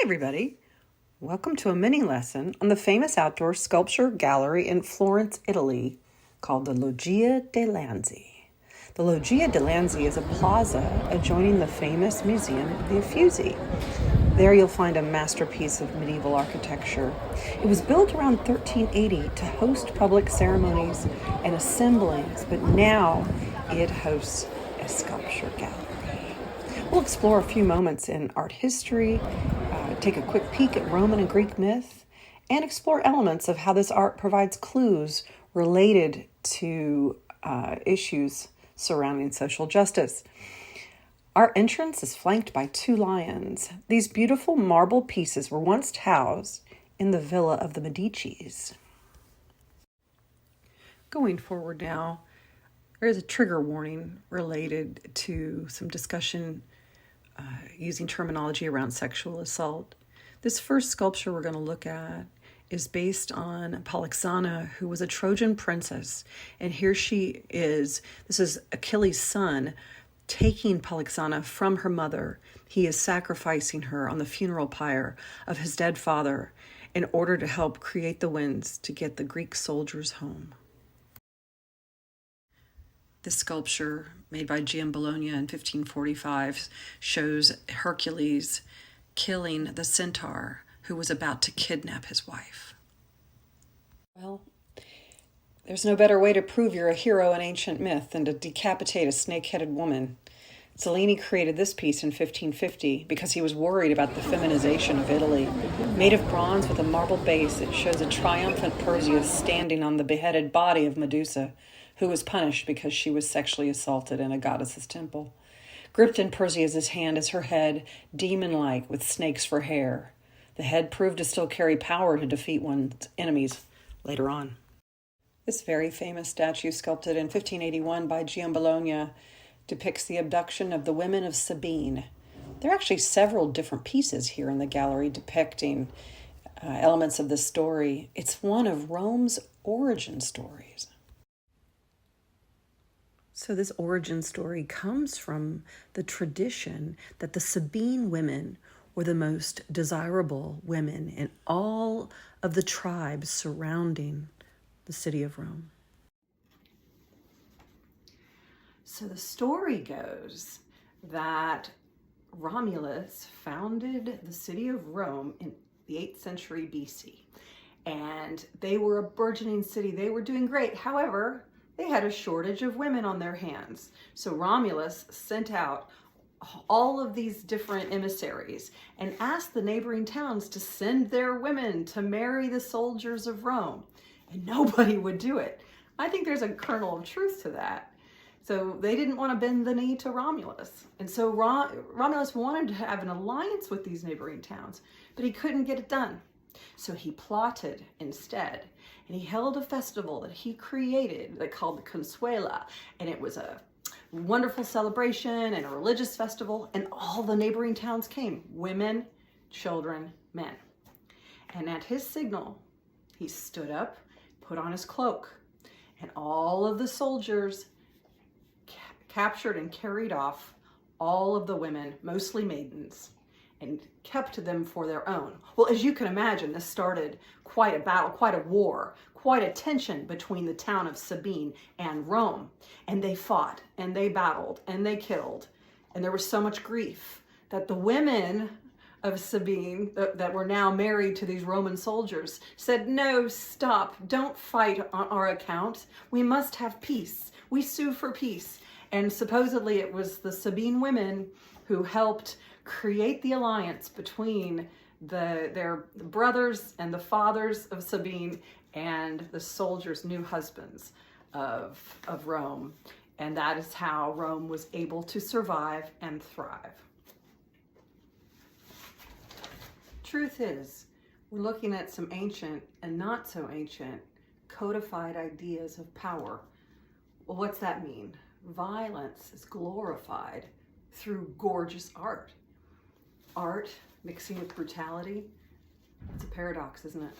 everybody. Welcome to a mini lesson on the famous outdoor sculpture gallery in Florence, Italy, called the Loggia dei Lanzi. The Loggia dei Lanzi is a plaza adjoining the famous Museum of the Uffizi. There you'll find a masterpiece of medieval architecture. It was built around 1380 to host public ceremonies and assemblies, but now it hosts a sculpture gallery. We'll explore a few moments in art history, take a quick peek at Roman and Greek myth, and explore elements of how this art provides clues related to issues surrounding social justice. Our entrance is flanked by two lions. These beautiful marble pieces were once housed in the villa of the Medicis. Going forward now, there is a trigger warning related to some discussion using terminology around sexual assault. This first sculpture we're going to look at is based on Polyxena, who was a Trojan princess. And here she is. This is Achilles' son taking Polyxena from her mother. He is sacrificing her on the funeral pyre of his dead father in order to help create the winds to get the Greek soldiers home. This sculpture, made by Bologna in 1545, shows Hercules killing the centaur who was about to kidnap his wife. Well, there's no better way to prove you're a hero in ancient myth than to decapitate a snake-headed woman. Cellini created this piece in 1550 because he was worried about the feminization of Italy. Made of bronze with a marble base, it shows a triumphant Perseus standing on the beheaded body of Medusa, who was punished because she was sexually assaulted in a goddess's temple. Gripped in Perseus's hand is her head, demon-like, with snakes for hair. The head proved to still carry power to defeat one's enemies later on. This very famous statue, sculpted in 1581 by Bologna, depicts the abduction of the women of Sabine. There are actually several different pieces here in the gallery depicting elements of this story. It's one of Rome's origin stories. So this origin story comes from the tradition that the Sabine women were the most desirable women in all of the tribes surrounding the city of Rome. So the story goes that Romulus founded the city of Rome in the 8th century BC. And they were a burgeoning city. They were doing great. However, they had a shortage of women on their hands. So Romulus sent out all of these different emissaries and asked the neighboring towns to send their women to marry the soldiers of Rome. And nobody would do it. I think there's a kernel of truth to that. So they didn't want to bend the knee to Romulus. And so Romulus wanted to have an alliance with these neighboring towns, but he couldn't get it done. So he plotted instead, and he held a festival that he created that called the Consuela, and it was a wonderful celebration and a religious festival, and all the neighboring towns came, women, children, men. And at his signal, he stood up, put on his cloak, and all of the soldiers captured and carried off all of the women, mostly maidens, and kept them for their own. Well, as you can imagine, this started quite a battle, quite a war, quite a tension between the town of Sabine and Rome. And they fought, and they battled, and they killed. And there was so much grief that the women of Sabine that were now married to these Roman soldiers said, "No, stop, don't fight on our account. We must have peace. We sue for peace." And supposedly it was the Sabine women who helped create the alliance between their brothers and the fathers of Sabine and the soldiers' new husbands of Rome. And that is how Rome was able to survive and thrive. Truth is, we're looking at some ancient and not so ancient codified ideas of power. Well, what's that mean? Violence is glorified through gorgeous art. Art mixing with brutality, it's a paradox, isn't it?